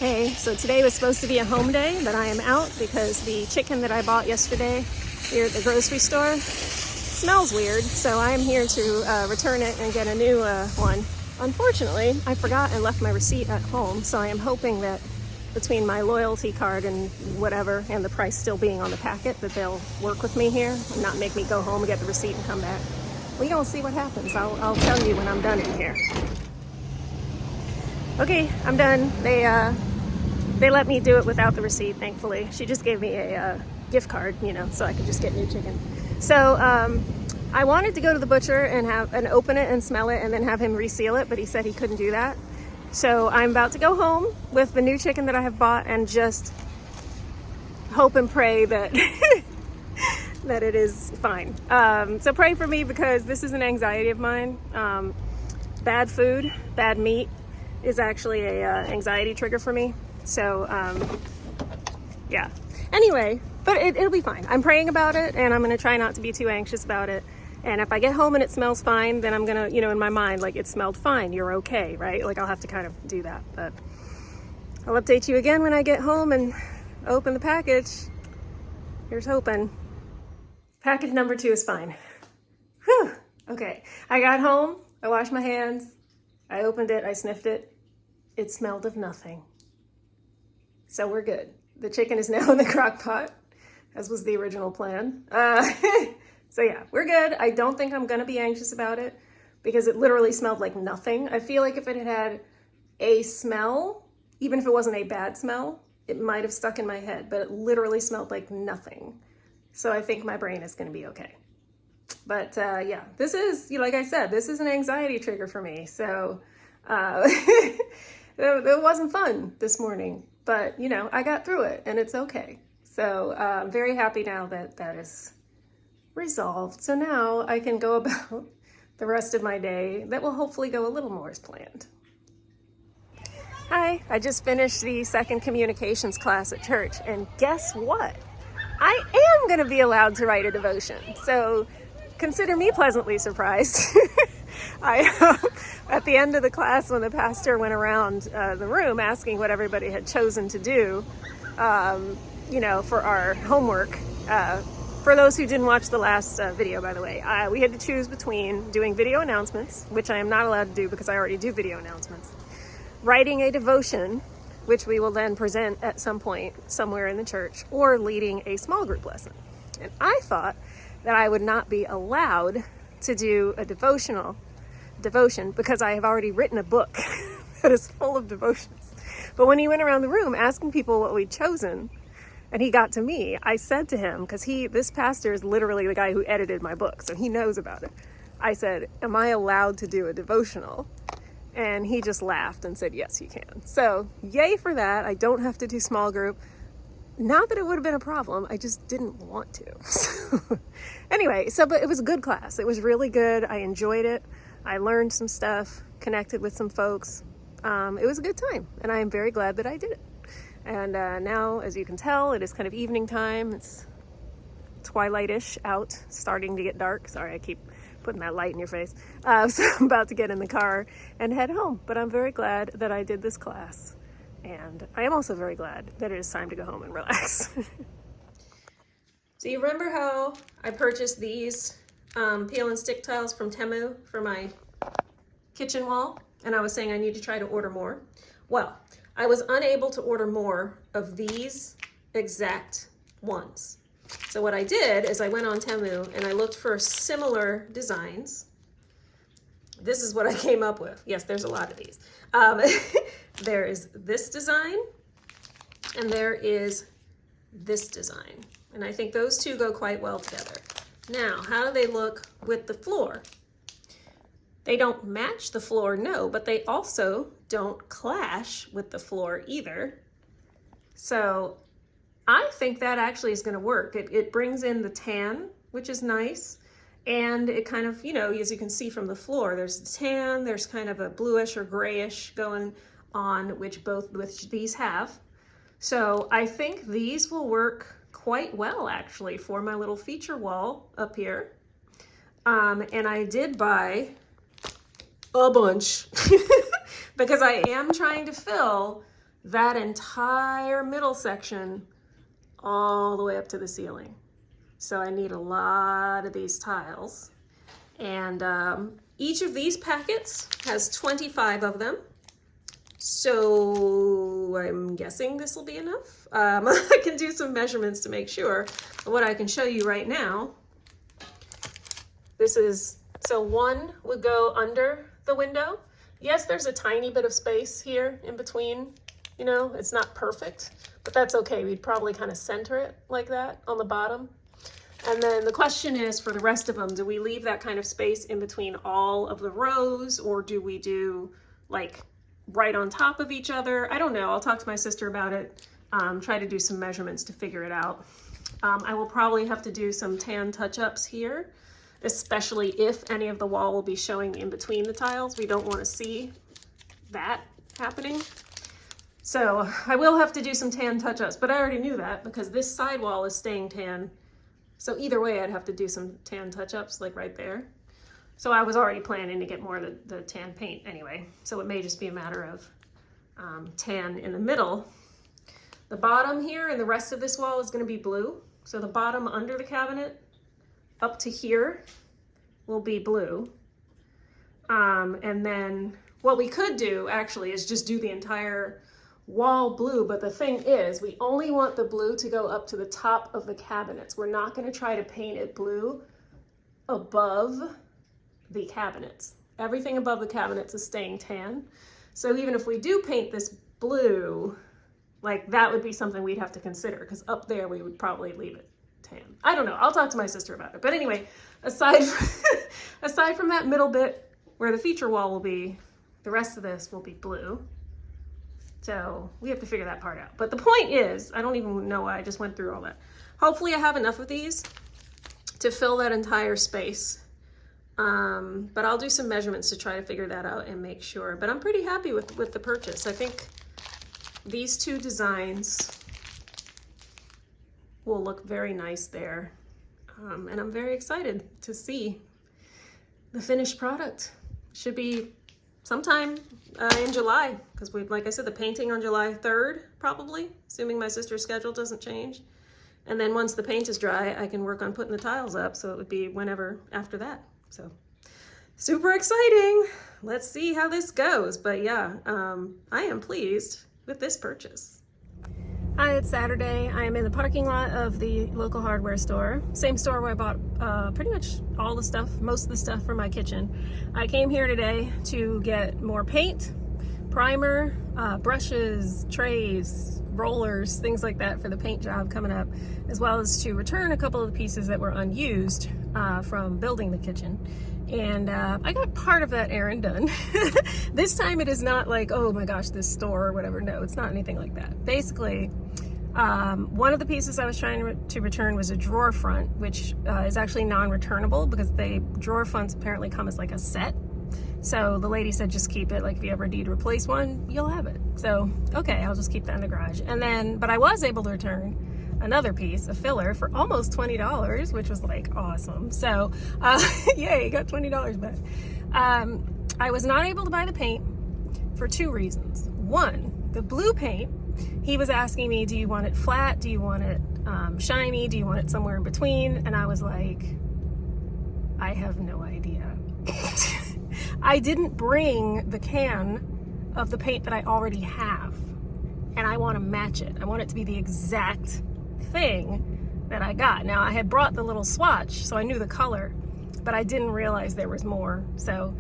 Hey, so today was supposed to be a home day, but I am out because the chicken that I bought yesterday here at the grocery store smells weird, so I'm here to return it and get a new one. Unfortunately, I forgot and left my receipt at home, so I am hoping that between my loyalty card and whatever, and the price still being on the packet, that they'll work with me here and not make me go home and get the receipt and come back. We're gonna see what happens. I'll tell you when I'm done in here. Okay, I'm done. They let me do it without the receipt, thankfully. She just gave me a gift card, so I could just get new chicken. So I wanted to go to the butcher and open it and smell it and then have him reseal it, but he said he couldn't do that. So I'm about to go home with the new chicken that I have bought and just hope and pray that that it is fine. So pray for me because this is an anxiety of mine. Bad food, bad meat is actually a anxiety trigger for me. So yeah. Anyway, but it'll be fine. I'm praying about it and I'm gonna try not to be too anxious about it. And if I get home and it smells fine, then I'm gonna, in my mind, like, it smelled fine, you're okay, right? Like, I'll have to kind of do that, but I'll update you again when I get home and open the package. Here's hoping. Package number 2 is fine. Whew. Okay, I got home, I washed my hands, I opened it, I sniffed it. It smelled of nothing. So we're good. The chicken is now in the crock pot, as was the original plan. So yeah, we're good. I don't think I'm gonna be anxious about it because it literally smelled like nothing. I feel like if it had had a smell, even if it wasn't a bad smell, it might have stuck in my head, but it literally smelled like nothing. So I think my brain is gonna be okay. But yeah, this is, like I said, this is an anxiety trigger for me. So it wasn't fun this morning, but I got through it and it's okay. So I'm very happy now that that is resolved. So now I can go about the rest of my day that will hopefully go a little more as planned. Hi, I just finished the second communications class at church, and guess what? I am going to be allowed to write a devotion. So consider me pleasantly surprised. At the end of the class, when the pastor went around the room asking what everybody had chosen to do, for our homework, for those who didn't watch the last video, by the way, we had to choose between doing video announcements, which I am not allowed to do because I already do video announcements, writing a devotion, which we will then present at some point somewhere in the church, or leading a small group lesson. And I thought that I would not be allowed to do a devotion because I have already written a book that is full of devotions. But when he went around the room asking people what we'd chosen, and he got to me, I said to him, because this pastor is literally the guy who edited my book, so he knows about it. I said, am I allowed to do a devotional? And he just laughed and said, yes, you can. So yay for that. I don't have to do small group. Not that it would have been a problem. I just didn't want to. Anyway, but it was a good class. It was really good. I enjoyed it. I learned some stuff, connected with some folks. It was a good time, and I am very glad that I did it. And now, as you can tell, it is kind of evening time. It's twilight-ish out, starting to get dark. Sorry, I keep putting that light in your face. So I'm about to get in the car and head home. But I'm very glad that I did this class. And I am also very glad that it is time to go home and relax. So you remember how I purchased these peel and stick tiles from Temu for my kitchen wall? And I was saying I need to try to order more. Well, I was unable to order more of these exact ones. So what I did is I went on Temu and I looked for similar designs. This is what I came up with. Yes, there's a lot of these. There is this design and there is this design. And I think those two go quite well together. Now, how do they look with the floor? They don't match the floor, no, but they also don't clash with the floor either. So I think that actually is gonna work. It brings in the tan, which is nice. And it kind of, as you can see from the floor, there's the tan, there's kind of a bluish or grayish going on, which these have. So I think these will work quite well actually for my little feature wall up here. And I did buy a bunch because I am trying to fill that entire middle section all the way up to the ceiling. So I need a lot of these tiles. And each of these packets has 25 of them. So I'm guessing this will be enough. I can do some measurements to make sure. But what I can show you right now, this is, so one would go under the window. Yes, there's a tiny bit of space here in between. You know, it's not perfect, but that's okay. We'd probably kind of center it like that on the bottom. And then the question is, for the rest of them, do we leave that kind of space in between all of the rows, or do we do like right on top of each other? I don't know. I'll talk to my sister about it, try to do some measurements to figure it out. I will probably have to do some tan touch-ups here, especially if any of the wall will be showing in between the tiles. We don't want to see that happening. So I will have to do some tan touch-ups, but I already knew that because this side wall is staying tan. So either way, I'd have to do some tan touch-ups like right there. So I was already planning to get more of the tan paint anyway. So it may just be a matter of tan in the middle. The bottom here and the rest of this wall is going to be blue. So the bottom under the cabinet up to here will be blue. And then what we could do actually is just do the entire wall blue, but the thing is, we only want the blue to go up to the top of the cabinets. We're not going to try to paint it blue above the cabinets. Everything above the cabinets is staying tan. So even if we do paint this blue, like that would be something we'd have to consider, because up there we would probably leave it tan. I don't know. I'll talk to my sister about it. But anyway, aside from that middle bit where the feature wall will be, the rest of this will be blue. So we have to figure that part out. But the point is, I don't even know why I just went through all that. Hopefully I have enough of these to fill that entire space. But I'll do some measurements to try to figure that out and make sure. But I'm pretty happy with the purchase. I think these two designs will look very nice there. And I'm very excited to see the finished product. Should be sometime in July, because like I said, the painting on July 3rd, probably, assuming my sister's schedule doesn't change. And then once the paint is dry, I can work on putting the tiles up, so it would be whenever after that. So super exciting. Let's see how this goes. But yeah, I am pleased with this purchase. Hi, it's Saturday. I am in the parking lot of the local hardware store. Same store where I bought pretty much all the stuff, most of the stuff for my kitchen. I came here today to get more paint, primer, brushes, trays, rollers, things like that for the paint job coming up, as well as to return a couple of the pieces that were unused from building the kitchen. And I got part of that errand done. This time it is not like, oh my gosh, this store or whatever. No, it's not anything like that. Basically, one of the pieces I was trying to return was a drawer front, which is actually non-returnable because the drawer fronts apparently come as like a set. So the lady said, just keep it. Like if you ever need to replace one, you'll have it. So, okay, I'll just keep that in the garage. And then, but I was able to return another piece, a filler, for almost $20, which was like awesome. So, yay, got $20 back. I was not able to buy the paint for two reasons. One, the blue paint, he was asking me, do you want it flat? Do you want it shiny? Do you want it somewhere in between? And I was like, I have no idea. I didn't bring the can of the paint that I already have, and I want to match it. I want it to be the exact thing that I got. Now, I had brought the little swatch, so I knew the color, but I didn't realize there was more. So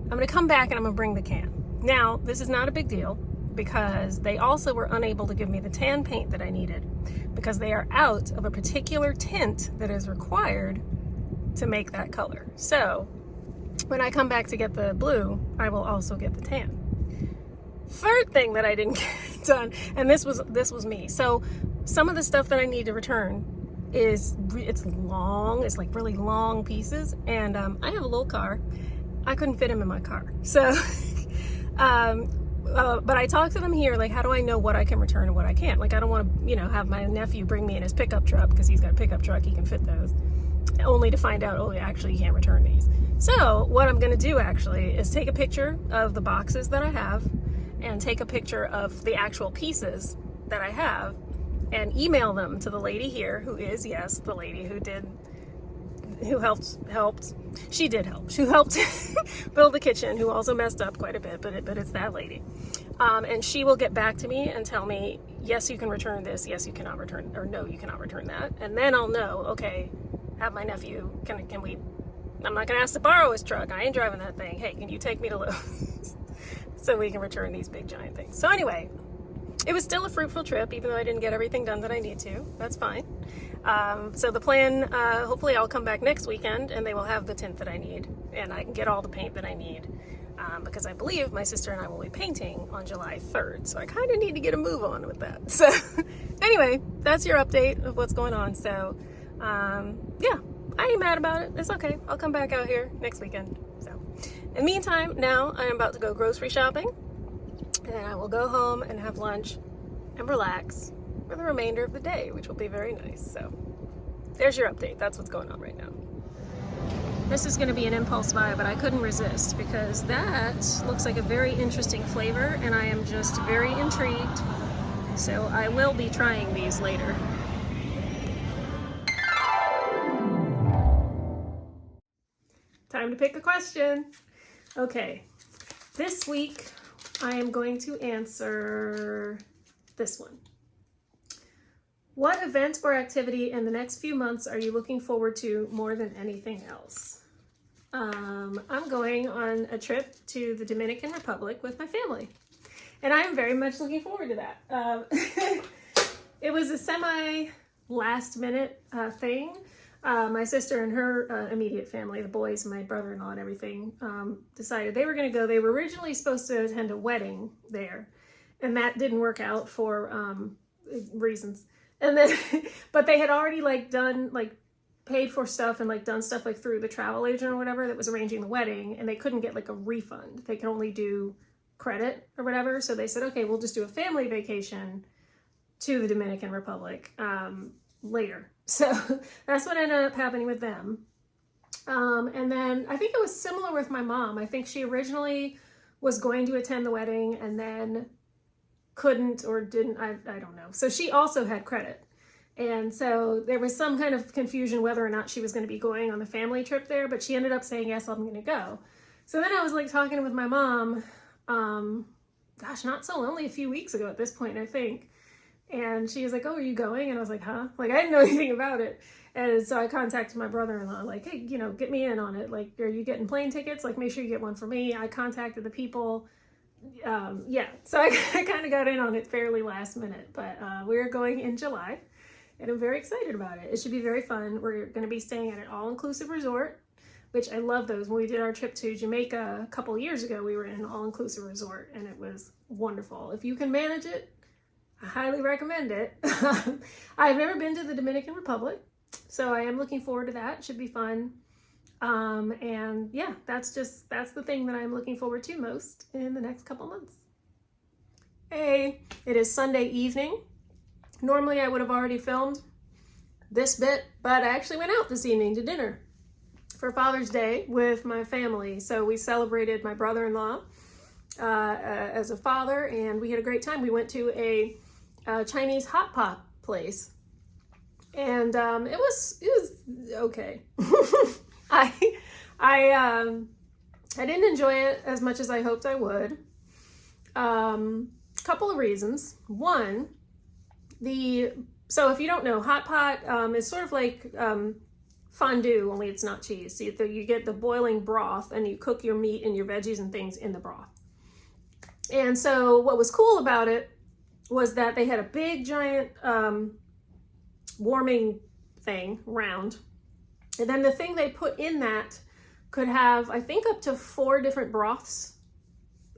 I'm going to come back and I'm going to bring the can. Now, this is not a big deal because they also were unable to give me the tan paint that I needed because they are out of a particular tint that is required to make that color. So when I come back to get the blue, I will also get the tan. Third thing that I didn't get done, and this was me. So some of the stuff that I need to return it's long, it's like really long pieces, and I have a little car. I couldn't fit him in my car. So, but I talked to them here, like, how do I know what I can return and what I can't? Like, I don't want to, have my nephew bring me in his pickup truck because he's got a pickup truck, he can fit those, only to find out, oh, actually, you can't return these. So what I'm going to do actually is take a picture of the boxes that I have and take a picture of the actual pieces that I have and email them to the lady here, who is, yes, the lady who helped, she did help. She helped build the kitchen, who also messed up quite a bit, but it's that lady. And she will get back to me and tell me, yes, you can return this, yes, you cannot return, or no, you cannot return that. And then I'll know, okay, have my nephew, can we, I'm not gonna ask to borrow his truck, I ain't driving that thing. Hey, can you take me to Lowe's so we can return these big giant things? So anyway, it was still a fruitful trip, even though I didn't get everything done that I need to. That's fine. So the plan, hopefully I'll come back next weekend and they will have the tint that I need and I can get all the paint that I need, because I believe my sister and I will be painting on July 3rd. So I kind of need to get a move on with that. So anyway, that's your update of what's going on. So yeah, I ain't mad about it. It's okay. I'll come back out here next weekend. So in the meantime, now I am about to go grocery shopping and then I will go home and have lunch and relax for the remainder of the day, which will be very nice. So there's your update. That's what's going on right now. This is going to be an impulse buy, but I couldn't resist because that looks like a very interesting flavor and I am just very intrigued. So I will be trying these later. Time to pick a question. Okay, this week I am going to answer this one. What event or activity in the next few months are you looking forward to more than anything else? I'm going on a trip to the Dominican Republic with my family, and I am very much looking forward to that. It was a semi last minute thing. My sister and her immediate family, the boys, my brother-in-law and everything, decided they were going to go. They were originally supposed to attend a wedding there, and that didn't work out for reasons. And then, but they had already paid for stuff and done stuff through the travel agent or whatever that was arranging the wedding, and they couldn't get a refund. They could only do credit or whatever. So they said, okay, we'll just do a family vacation to the Dominican Republic later. So that's what ended up happening with them. And then I think it was similar with my mom. I think she originally was going to attend the wedding and then couldn't or didn't, I don't know. So she also had credit. And so there was some kind of confusion whether or not she was going to be going on the family trip there, but she ended up saying, yes, I'm going to go. So then I was talking with my mom, gosh, not so only a few weeks ago at this point, I think. And she was like, oh, are you going? And I was like, huh? I didn't know anything about it. And so I contacted my brother-in-law, hey, get me in on it. Are you getting plane tickets? Make sure you get one for me. I contacted the people. Yeah, so I kind of got in on it fairly last minute, but we're going in July and I'm very excited about it. It should be very fun. We're going to be staying at an all-inclusive resort, which I love those. When we did our trip to Jamaica a couple years ago, we were in an all-inclusive resort and it was wonderful. If you can manage it, I highly recommend it. I've never been to the Dominican Republic, so I am looking forward to that. It should be fun. And yeah, that's the thing that I'm looking forward to most in the next couple months. Hey, it is Sunday evening. Normally I would have already filmed this bit, but I actually went out this evening to dinner for Father's Day with my family. So we celebrated my brother-in-law as a father, and we had a great time. We went to a Chinese hot pot place, and it was okay. I didn't enjoy it as much as I hoped I would. Couple of reasons. One, so if you don't know, hot pot is sort of like fondue, only it's not cheese. So you get the boiling broth and you cook your meat and your veggies and things in the broth. And so what was cool about it was that they had a big giant warming thing round. And then the thing they put in that could have, I think, up to 4 different broths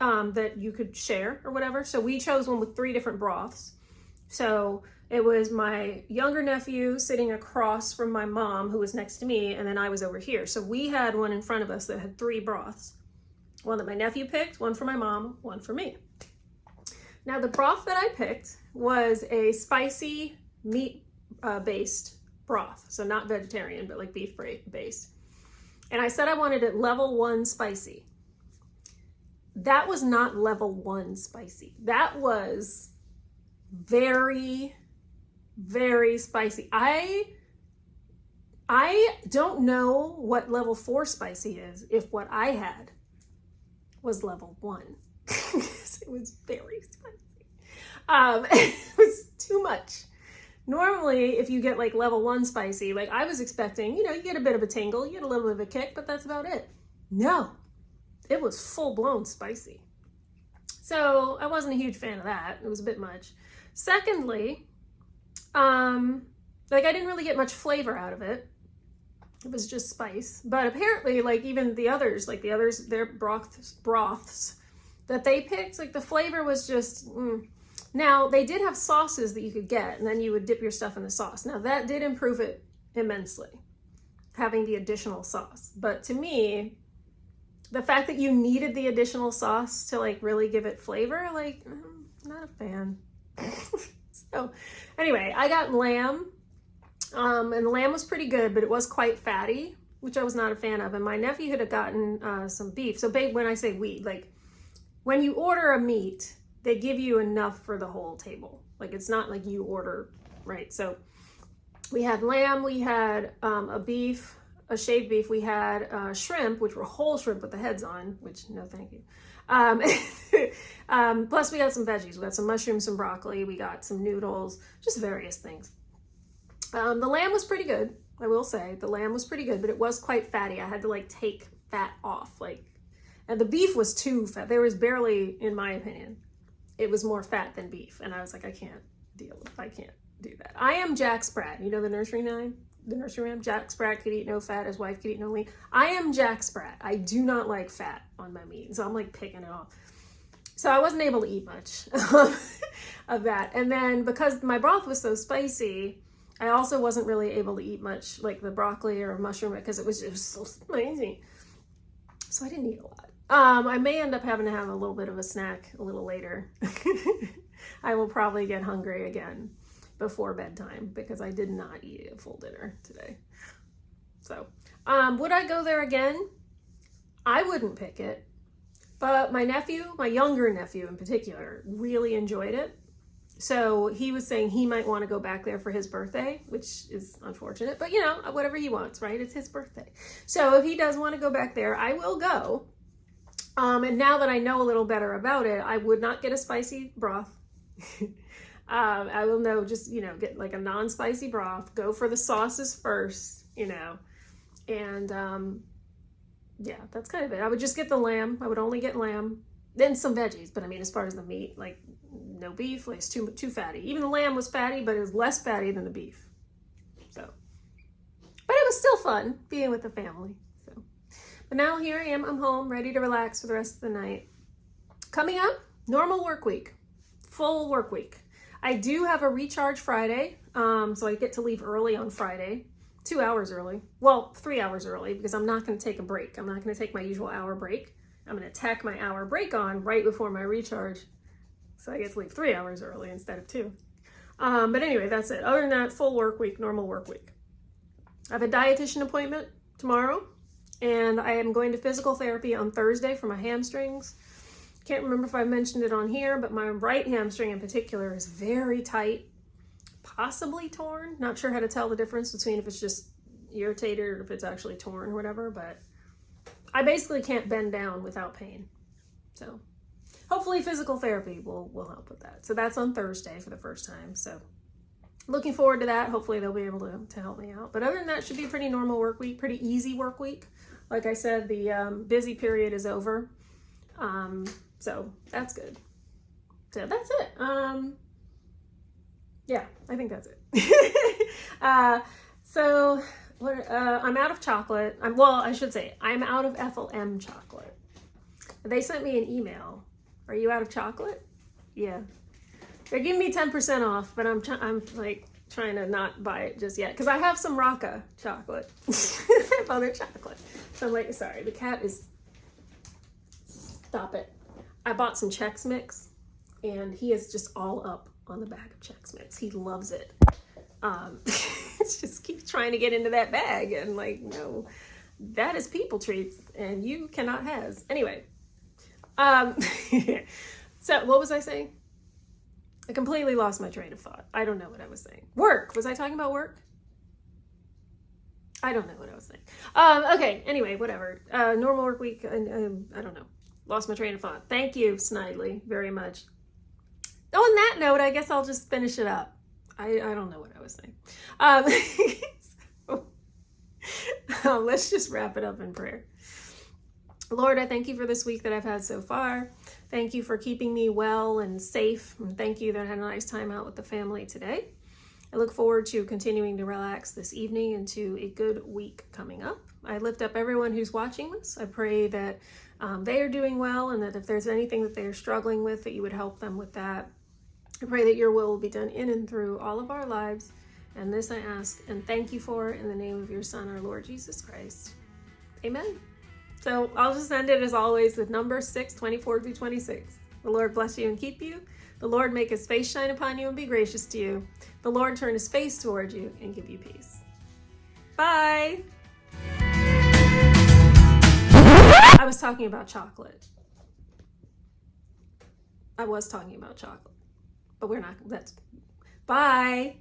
that you could share or whatever. So we chose one with 3 different broths. So it was my younger nephew sitting across from my mom, who was next to me, and then I was over here. So we had one in front of us that had 3 broths. One that my nephew picked, one for my mom, one for me. Now the broth that I picked was a spicy meat-based broth. So not vegetarian, but beef based. And I said I wanted it level 1 spicy. that was not level 1 spicy. That was very, very spicy. I don't know what level 4 spicy is if what I had was level 1. It was very spicy. It was too much. Normally, if you get like level 1 spicy, like I was expecting, you get a bit of a tingle, you get a little bit of a kick, but that's about it. No, it was full blown spicy. So I wasn't a huge fan of that. It was a bit much. Secondly, like I didn't really get much flavor out of it. It was just spice. But apparently, like even the others, their broths that they picked, like the flavor was just, Now, they did have sauces that you could get, and then you would dip your stuff in the sauce. Now, that did improve it immensely, having the additional sauce. But to me, the fact that you needed the additional sauce to like really give it flavor, like, not a fan. So anyway, I got lamb, and the lamb was pretty good, but it was quite fatty, which I was not a fan of. And my nephew had gotten some beef. So babe, when I say we, like when you order a meat, they give you enough for the whole table. Like it's not like you order, right? So we had lamb, we had a beef, a shaved beef, we had shrimp, which were whole shrimp with the heads on, which no thank you. Plus we got some veggies. We got some mushrooms, some broccoli, we got some noodles, just various things. The lamb was pretty good, I will say. The lamb was pretty good, but it was quite fatty. I had to like take fat off, and the beef was too fat. There was barely, in my opinion, it was more fat than beef. And I was like, I can't do that. I am Jack Sprat. You know the nursery rhyme? Jack Sprat could eat no fat, his wife could eat no lean. I am Jack Sprat. I do not like fat on my meat. So I'm like picking it off. So I wasn't able to eat much of that. And then because my broth was so spicy, I also wasn't really able to eat much like the broccoli or mushroom because it was just so spicy. So I didn't eat a lot. I may end up having to have a little bit of a snack a little later. I will probably get hungry again before bedtime because I did not eat a full dinner today. So, would I go there again? I wouldn't pick it, but my younger nephew in particular, really enjoyed it. So he was saying he might want to go back there for his birthday, which is unfortunate, but whatever he wants, right? It's his birthday. So if he does want to go back there, I will go. And now that I know a little better about it, I would not get a spicy broth. I will know, just, get like a non-spicy broth, go for the sauces first, and, yeah, that's kind of it. I would just get the lamb. I would only get lamb, then some veggies. But I mean, as far as the meat, like no beef, like it's too fatty. Even the lamb was fatty, but it was less fatty than the beef. So, but it was still fun being with the family. But now here I am, I'm home, ready to relax for the rest of the night. Coming up, normal work week, full work week. I do have a recharge Friday, so I get to leave early on Friday, 2 hours early. Well, 3 hours early because I'm not going to take a break. I'm not going to take my usual hour break. I'm going to tack my hour break on right before my recharge. So I get to leave 3 hours early instead of 2. But anyway, that's it. Other than that, full work week, normal work week. I have a dietitian appointment tomorrow. And I am going to physical therapy on Thursday for my hamstrings. Can't remember if I mentioned it on here, but my right hamstring in particular is very tight, possibly torn. Not sure how to tell the difference between if it's just irritated or if it's actually torn or whatever, but I basically can't bend down without pain. So hopefully physical therapy will help with that. So that's on Thursday for the first time. So looking forward to that. Hopefully they'll be able to help me out. But other than that, it should be a pretty normal work week, pretty easy work week. Like I said, the busy period is over. So that's good. So that's it. Yeah, I think that's it. So I'm out of chocolate. I should say I'm out of FLM chocolate. They sent me an email. Are you out of chocolate? Yeah. They're giving me 10% off, but I'm like trying to not buy it just yet because I have some Rocca chocolate. I have other chocolate. So I'm like, sorry, the cat is, stop it. I bought some Chex Mix and he is just all up on the bag of Chex Mix. He loves it. It's just keeps trying to get into that bag and like, no, that is people treats and you cannot has. Anyway, So what was I saying? I completely lost my train of thought. I don't know what I was saying. Work. Was I talking about work? I don't know what I was saying. Okay, anyway, whatever. Normal work week, I don't know. Lost my train of thought. Thank you, Snidely, very much. On that note, I guess I'll just finish it up. I don't know what I was saying. Let's just wrap it up in prayer. Lord, I thank you for this week that I've had so far. Thank you for keeping me well and safe. And thank you that I had a nice time out with the family today. I look forward to continuing to relax this evening and to a good week coming up. I lift up everyone who's watching this. I pray that they are doing well, and that if there's anything that they are struggling with, that you would help them with that. I pray that your will be done in and through all of our lives. And this I ask and thank you for in the name of your Son, our Lord Jesus Christ. Amen. So I'll just end it as always with Numbers 6:24-26. The Lord bless you and keep you. The Lord make his face shine upon you and be gracious to you. The Lord turn his face toward you and give you peace. Bye. I was talking about chocolate. But we're not. Bye.